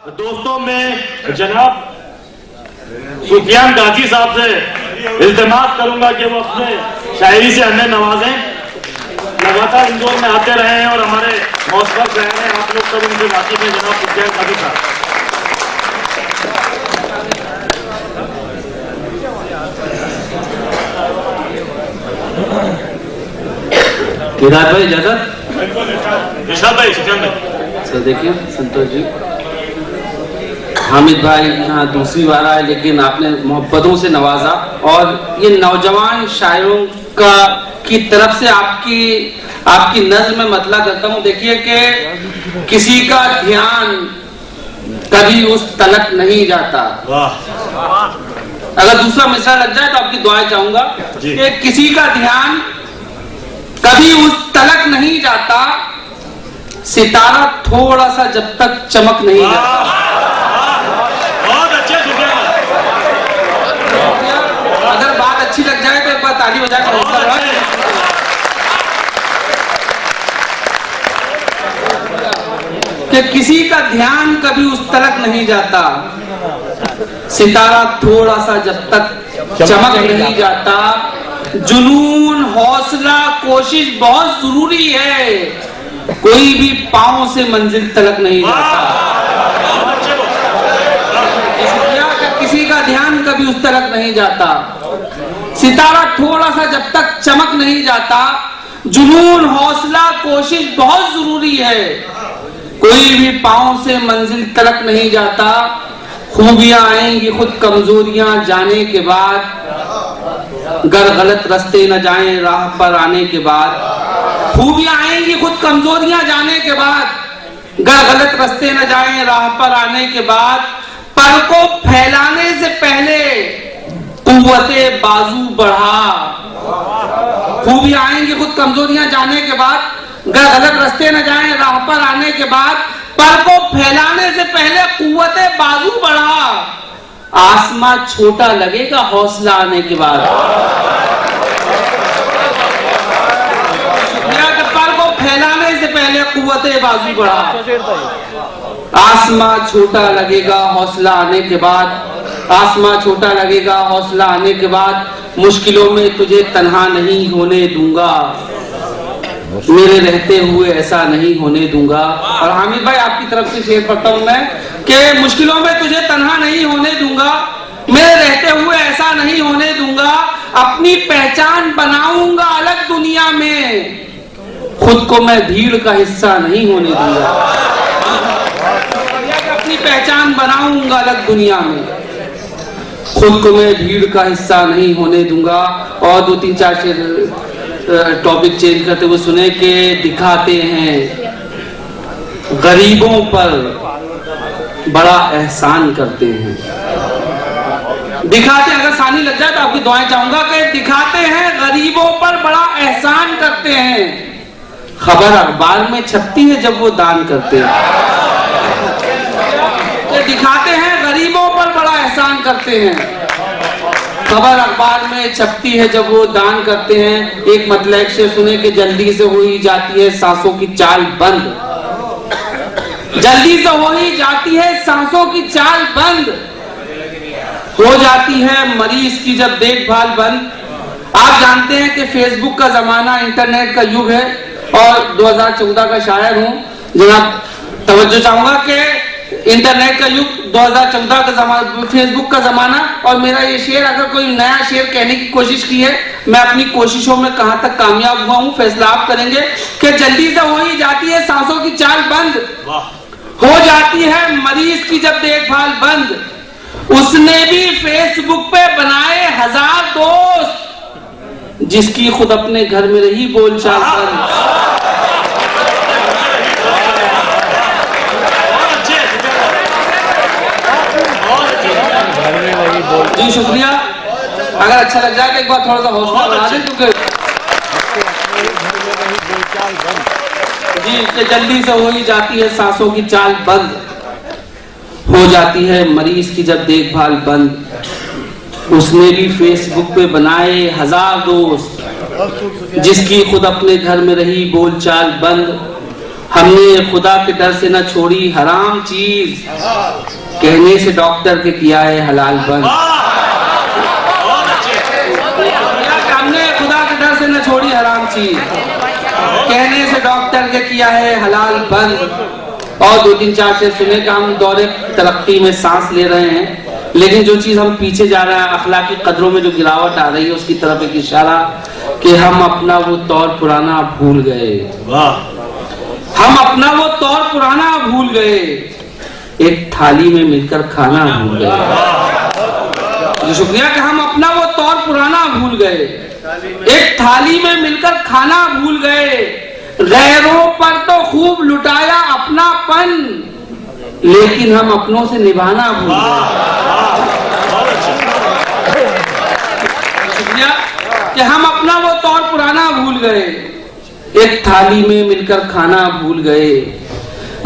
दोस्तों मैं जनाब सुफियान गाजी साहब से इल्तिमास करूंगा कि वो अपने शायरी से हमें नवाजें। लगातार इंदौर में आते रहे हैं और हमारे मौसम रहे हैं, आप लोग सब उनसे वाकिफ हैं। जनाब सुफियान गाजी साहब। विराट भाई इजाजत। विशाल भाई, सुफियान भाई। सर देखिए संतोष जी, हामिद भाई यहाँ दूसरी बार आए लेकिन आपने मोहब्बतों से नवाजा और ये नौजवान शायरों की तरफ से आपकी नज़्म में मतला करता हूँ। देखिए कि किसी का ध्यान कभी उस तलक नहीं जाता। अगर दूसरा मिसरा लग जाए तो आपकी दुआएं चाहूंगा कि किसी का ध्यान कभी उस तलक नहीं जाता, सितारा थोड़ा सा जब तक चमक नहीं जाता। बहुत अच्छे सुफियान। अगर बात अच्छी लग जाए तो एक बार ताली हो जाए। कि किसी का ध्यान कभी उस तलक नहीं जाता, सितारा थोड़ा सा जब तक चमक नहीं जाता। जुनून, हौसला, कोशिश बहुत जरूरी है, कोई भी पांव से मंजिल तलक नहीं जाता। किसी का ध्यान कभी उस तलक नहीं जाता, सितारा थोड़ा सा जब तक चमक नहीं जाता। जुनून, हौसला, कोशिश बहुत जरूरी है, कोई भी पांव से मंजिल तलक नहीं जाता। खूबियां आएंगी खुद कमजोरियां जाने के बाद, गर गलत रास्ते न जाएं राह पर आने के बाद। खूबियां आएंगी खुद कमजोरियां जाने के बाद, गर गलत रास्ते न जाएं राह पर आने के बाद। पर को फैलाने से पहले कुव्वते बाजू बढ़ा। खूबियां आएंगी खुद कमजोरियां जाने के बाद, गर गलत रास्ते न जाएं राह पर आने के बाद। पर को फैलाने से पहले कुव्वते बाजू बढ़ा। आसमां छोटा लगेगा हौसला आने के बाद। पर को फैलाने से पहले कुव्वते बाजू बढ़ा। आसमां छोटा लगेगा हौसला आने के बाद। आसमां छोटा लगेगा हौसला आने के बाद। मुश्किलों में तुझे तन्हा नहीं होने दूंगा, मेरे रहते हुए ऐसा नहीं होने दूंगा। और हामिद भाई आपकी तरफ से शेर पढ़ता हूं मैं कि मुश्किलों में तुझे तन्हा नहीं होने दूंगा, मेरे रहते हुए ऐसा नहीं होने दूंगा। अपनी पहचान बनाऊंगा अलग दुनिया में, खुद को मैं भीड़ का हिस्सा नहीं होने दूंगा। अपनी पहचान बनाऊंगा अलग दुनिया में, खुद को मैं भीड़ का हिस्सा नहीं होने दूंगा। और दो तीन चार शेर टॉपिक चेंज करते हुए सुने कि दिखाते हैं गरीबों पर बड़ा एहसान करते हैं। दिखाते हैं, अगर सानी लग जाए तो आपकी दुआएं चाहूंगा कि दिखाते हैं गरीबों पर बड़ा एहसान करते हैं। खबर अखबार में छपती है जब वो दान करते हैं। दिखाते हैं गरीबों पर बड़ा एहसान करते हैं, खबर अखबार में छपती है जब वो दान करते हैं। एक मतलब से सुने कि जल्दी से हो ही जाती है सांसों की चाल बंद, जल्दी से हो ही जाती है सांसों की चाल बंद, हो जाती है मरीज की जब देखभाल बंद। आप जानते हैं कि फेसबुक का जमाना, इंटरनेट का युग है और 2014 का शायर हूं। जनाब तवज्जो चाहूंगा कि इंटरनेट का युग, 2014 का जमाना, फेसबुक का जमाना। और मेरा ये शेर, अगर कोई नया शेर कहने की कोशिश की है, मैं अपनी कोशिशों में कहां तक कामयाब हुआ हूं फैसला आप करेंगे। कि जल्दी से हो ही जाती है सांसों की चाल बंद, हो जाती है मरीज की जब देखभाल बंद। उसने भी फेसबुक पे बनाए 1000 दोस्त, जिसकी खुद अपने घर में रही बोलचाल बंद। जी शुक्रिया। अगर अच्छा लग जाए तो एक बार थोड़ा सा हौसला बढ़ा दें, क्योंकि जी जल्दी से हो ही जाती है सांसों की चाल बंद, हो जाती है मरीज की जब देखभाल बंद। उसने भी फेसबुक पे बनाए 1000 दोस्त, जिसकी खुद अपने घर में रही बोलचाल बंद। हमने खुदा के डर से न छोड़ी हराम चीज, कहने से डॉक्टर के किया है हलाल बंद। हमने खुदा के डर से न छोड़ी हराम चीज, कहने से डॉक्टर के किया है हलाल बंद। और 2-3-4 शेर सुने कि हम दौरे तरक्की में सांस ले रहे हैं, लेकिन जो चीज हम पीछे जा रहे हैं, अखलाकी कदरों में जो गिरावट आ रही है, उसकी तरफ एक इशारा कि हम अपना वो तौर पुराना भूल गए। हम अपना वो तौर पुराना भूल गए, एक थाली में मिलकर खाना भूल गए। तो शुक्रिया कि हम अपना वो तौर पुराना भूल गए, एक थाली में मिलकर खाना भूल गए। गैरों पर तो खूब लुटाया अपनापन, लेकिन हम अपनों से निभाना भूल गए। शुक्रिया कि हम अपना वो तौर पुराना भूल गए, एक थाली में मिलकर खाना भूल गए।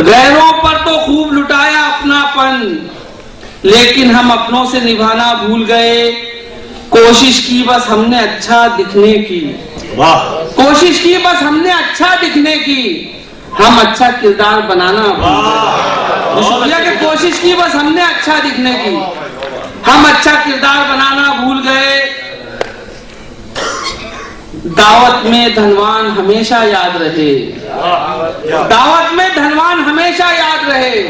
गैरों पर तो खूब लुटाया अपनापन, लेकिन हम अपनों से निभाना भूल गए। कोशिश की बस हमने अच्छा दिखने की, कोशिश की बस हमने अच्छा दिखने की, हम अच्छा किरदार बनाना भूल गए। शुक्रिया कि कोशिश की बस हमने अच्छा दिखने की, हम अच्छा किरदार बनाना भूल गए। दावत में धनवान हमेशा याद रहे, दावत में धनवान हमेशा याद रहे,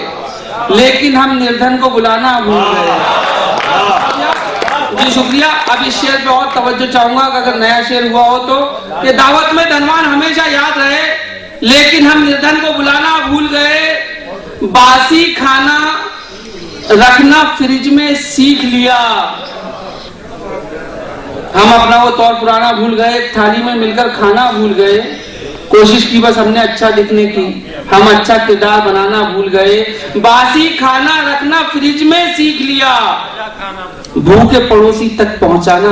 लेकिन हम निर्धन को बुलाना भूल गए। जी शुक्रिया। अब इस शेर पे और तवज्जो चाहूंगा कि अगर नया शेर हुआ हो तो, कि दावत में धनवान हमेशा याद रहे, लेकिन हम निर्धन को बुलाना भूल गए। बासी खाना रखना फ्रिज में सीख लिया, हम अपना वो तौर पुराना भूल गए, थाली में मिलकर खाना भूल गए। कोशिश की बस हमने अच्छा दिखने की, हम अच्छा किरदार बनाना भूल गए। बासी खाना रखना फ्रिज में सीख लिया, भूखे पड़ोसी तक पहुंचाना।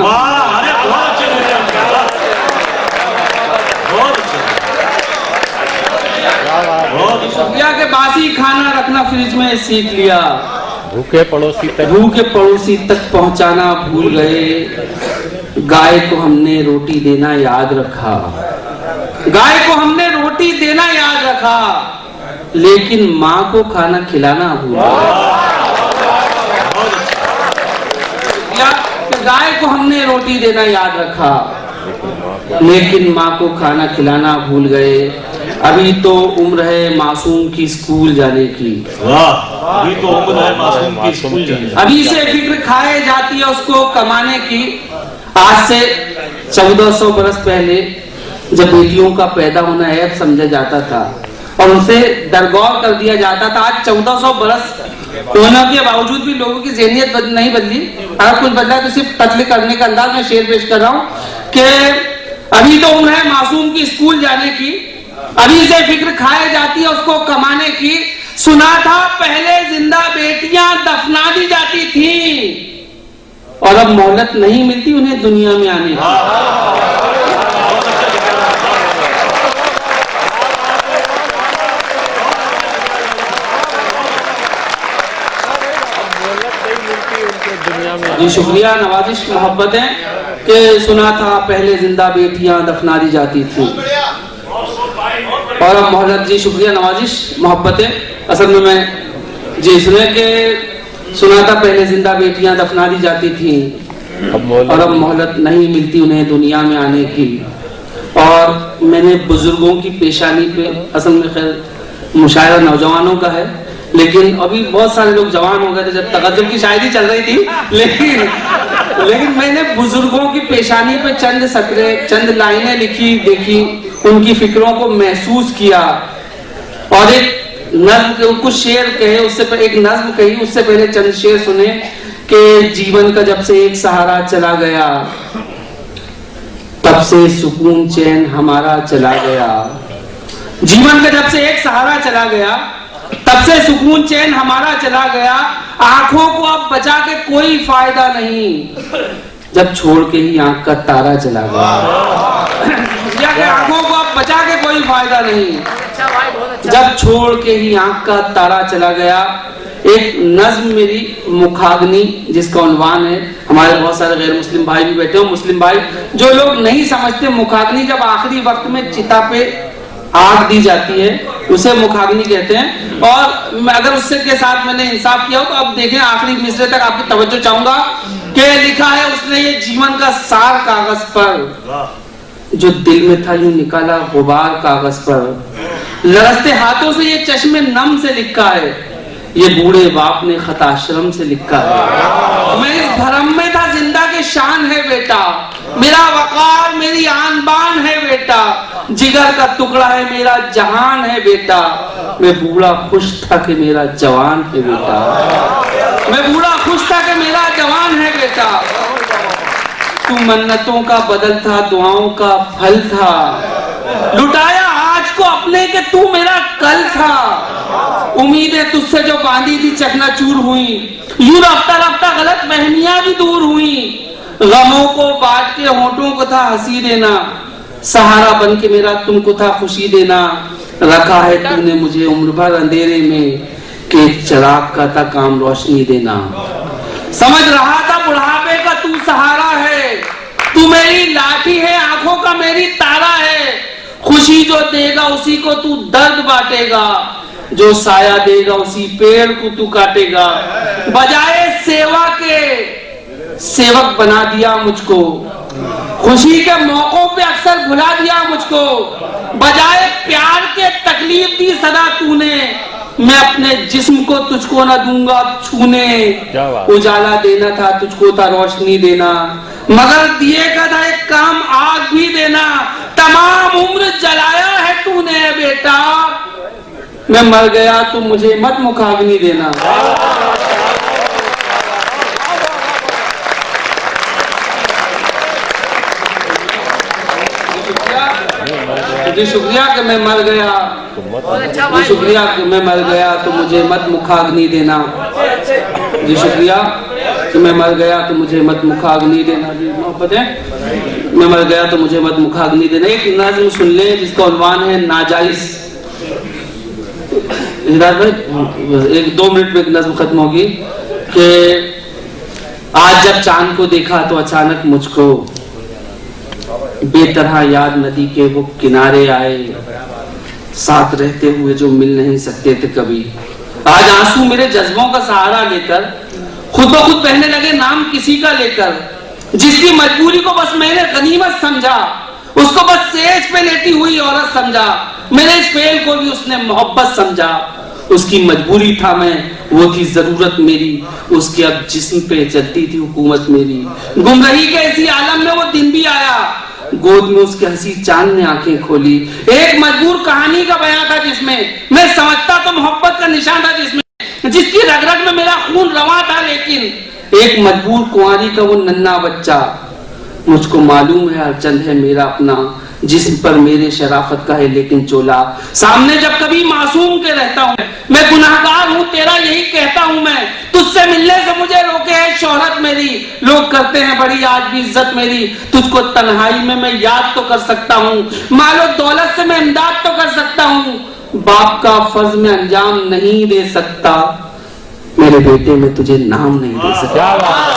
शुक्रिया के बासी खाना रखना फ्रिज में सीख लिया, भूखे पड़ोसी तक पहुंचाना भूल गए। गाय को हमने रोटी देना याद रखा, गाय को हमने रोटी देना याद रखा, लेकिन माँ को खाना खिलाना भूल गए। गाय को हमने रोटी देना याद रखा, लेकिन माँ को खाना खिलाना भूल गए। अभी तो उम्र है मासूम की स्कूल जाने की, अभी तो उम्र है मासूम की स्कूल जाने की। अभी से फिक्र खाए जाती है उसको कमाने की। आज से 1400 बरस पहले जब बेटियों का पैदा होना ऐब समझा जाता था और उनसे दरगौर कर दिया जाता था, आज 1400 बरस होने के बावजूद भी लोगों की ज़हनियत नहीं बदली। अगर कुछ बदला तो सिर्फ कत्ल करने का अंदाज में शेर पेश कर रहा हूँ कि अभी तो उम्र है मासूम की स्कूल जाने की, अभी से फिक्र खाए जाती है उसको कमाने की। सुना था पहले जिंदा बेटियां दफना दी जाती थी, और अब मोहलत नहीं मिलती उन्हें दुनिया में आने की। जी शुक्रिया, नवाजिश मोहब्बतें कि सुना था पहले जिंदा बेटियां दफना दी जाती थी, और अब मोहलत। जी शुक्रिया, नवाजिश मोहब्बतें। असल में मैं जी सुने के सुना था पहले जिंदा बेटियां दफना दी जाती थी, और अब मोहलत नहीं मिलती उन्हें दुनिया में आने की। और मैंने बुजुर्गों की पेशानी पे, असल में खैर मुशायरा नौजवानों का है, लेकिन अभी बहुत सारे लोग जवान हो गए थे जब तगज्जुब की शायरी चल रही थी, लेकिन मैंने बुजुर्गों की पेशानी पे चंद सतरे, चंद लाइनें लिखी, देखी, उनकी फिक्रों को महसूस किया, और एक नज्म के कुछ शेर कहे, उससे एक नज्म कही, उससे पहले चंद शेर सुने कि जीवन का जब से एक सहारा चला गया, तब से सुकून चैन हमारा चला गया। जीवन का जब से एक सहारा चला गया, तब से सुकून चैन हमारा चला गया। आंखों को अब बचा के कोई फायदा नहीं, जब छोड़ के ही आंख का तारा चला गया। आंखों को अब बचा के कोई फायदा नहीं, जब छोड़ के ही आंख का तारा चला गया। एक नज्म मेरी मुखाग्नि, जिसका उन्वान है, हमारे बहुत सारे गैर मुस्लिम भाई भी बैठे हो, मुस्लिम भाई जो लोग नहीं समझते, मुखाग्नि जब आखिरी वक्त में चिता पे आग दी जाती है उसे मुखाग्नि कहते हैं। और अगर उससे के साथ मैंने इंसाफ किया हो तो अब देखें आखिरी मिसरे तक आपकी तवज्जो चाहूंगा कि लिखा है उसने ये जीवन का सार कागज पर, जो दिल में था यूं निकाला गुबार कागज पर, लरसते हाथों से ये चश्मे नम से लिखा है, ये बूढ़े बाप ने खताश्रम से लिखा है। मैं इस भरम में था जिंदा के शान है बेटा, मेरा वकार मेरी आन बान है बेटा, जिगर का टुकड़ा है मेरा जहान है बेटा, मैं बूढ़ा खुश था कि मेरा जवान है बेटा, मैं बूढ़ा खुश था कि मेरा जवान है बेटा। तू मन्नतों का बदल था, दुआओं का फल था, लुटाया आज को अपने के तू मेरा कल था, उम्मीदें तुझसे जो बांधी थी चकनाचूर हुई, यूं रफ्ता रफ्ता गलत फहमियां भी दूर हुई, गमों को बांट के होठों को था हंसी देना, सहारा बन के मेरा तुमको था खुशी देना, रखा है तूने मुझे उम्र भर अंधेरे में कि चिराग का था काम रोशनी देना। समझ रहा था बुढ़ापे का तू सहारा है, तू मेरी लाठी है आंखों का मेरी तारा है, खुशी जो देगा उसी को तू दर्द बांटेगा, जो साया देगा उसी पेड़ को तू काटेगा, बजाय सेवा के सेवक बना दिया मुझको, खुशी के मौकों पे अक्सर भुला दिया मुझको, बजाय प्यार के तकलीफ दी सदा तूने, मैं अपने जिस्म को तुझको न दूंगा छूने, उजाला देना था तुझको था रोशनी देना, मगर दिए का था एक काम आग भी देना, तमाम उम्र जलाया है तूने बेटा, मैं मर गया तो मुझे मत मुखाग्नि देना। जी शुक्रिया कि मैं मर गया, जी शुक्रिया कि मैं मर गया तो मुझे मत मुखाग्नि देना, जी शुक्रिया कि मैं मर गया तो मुझे मत मुखाग्नि देना। जी मोहब्बत है, मैं मर गया तो मुझे मत मुखाग्नि देना। एक नज़्म सुन ले जिसका उन्वान है नाजायज। एक 2 मिनट में एक नज़्म खत्म होगी कि आज जब चांद को देखा तो अचानक मुझको बेतरह याद नदी के वो किनारे आए, साथ रहते हुए जो मिल नहीं सकते थे कभी। आज आंसू मेरे जज्बों का सहारा लेकर खुद ब खुद बहने लगे नाम किसी का लेकर, जिसकी मजबूरी को बस मैंने गनीमत समझा, उसको बस सेज पे लेटी हुई औरत समझा, मेरे इस फेल को भी उसने मोहब्बत समझा, उसकी मजबूरी था मैं, वो थी जरूरत मेरी, उसके अब जिस्म पे चलती थी हुकूमत मेरी। गुमराही के इसी आलम में वो दिन भी आया, गोद में उसके हंसी चांद ने आंखें खोली। एक मजबूर कहानी का बयां था जिसमें मैं समझता तो मोहब्बत का निशान था, जिसमें जिसकी रग रग में मेरा खून रवा था, लेकिन एक मजबूर कुंवारी का वो नन्हा बच्चा। मुझको मालूम है हर चंद है मेरा अपना, जिस्म पर मेरे शराफत का है लेकिन चोला। सामने जब कभी मासूम के रहता हूँ, मैं गुनाहगार हूँ तेरा यही कहता हूँ मैं, तुझसे मिलने से मुझे रोके है शोहरत मेरी, लोग करते हैं बड़ी आज भी इज्जत मेरी, तुझको तन्हाई में मैं याद तो कर सकता हूँ, मालो दौलत से मैं इमदाद तो कर सकता हूँ, बाप का फर्ज में अंजाम नहीं दे सकता, मेरे बेटे में तुझे नाम नहीं दे सकता।